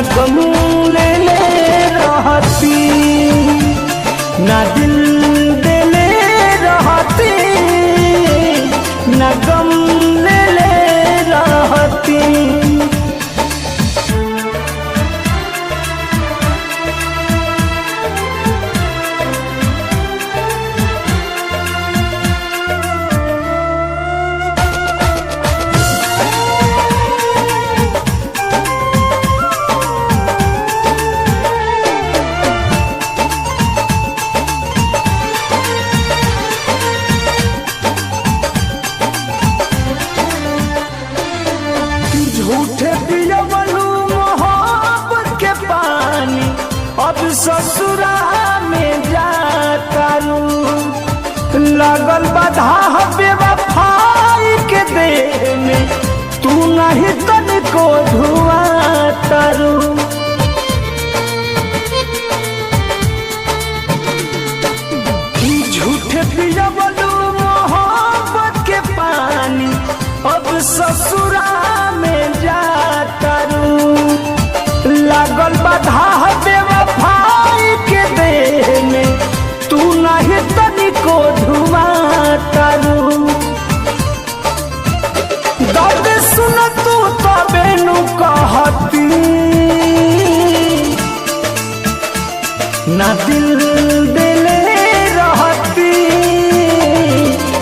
गम ले रहती, ना दिल दे ले रहती, ना गम ले रहती। झूठे पियवलू मोहब्बत के पानी, अब ससुरा में जातारू। लगल बाधा बेवफाई के देह में, तू नहीं तनिको धुआं तारू। झूठे पियवलू मोहब्बत के पानी, अब ससुरा में जातारू। लागल बाधा बेवफाई के देह में, तू नहीं तनिको धुआं तारू। दर्द सुन तू तबे नु कहती, ना दिल दिले रहती,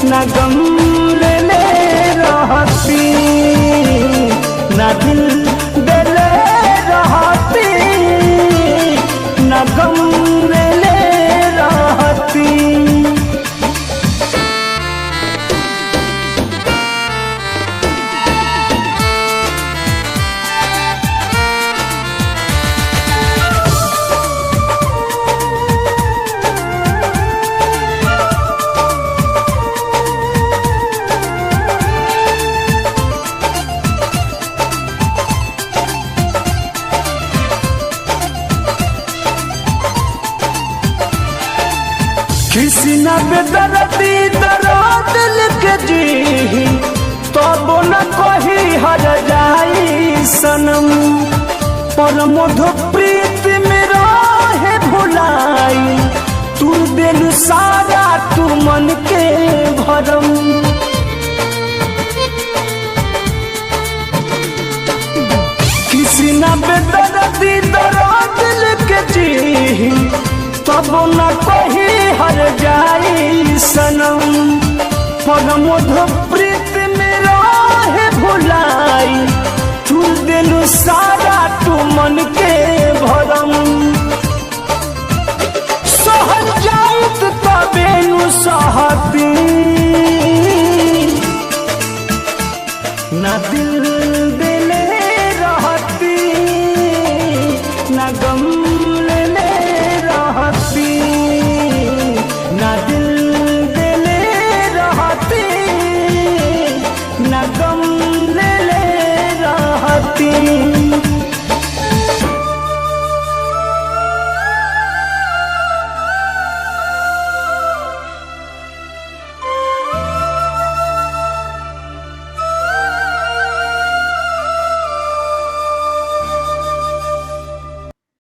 ना गम ले रहती, ना दिल दिले रहती, ना गम ले रहती। किसी न बेदर्दी दर्द लिख जी, तब न कोई हर जाई सनम। पर मधु प्रीत में रहे भुलाई, तू दिल सारा तू मन के भरम। किसी न बेदर्दी दर्द लिख जी, तब न कोई हर जाई सनम। पर मधु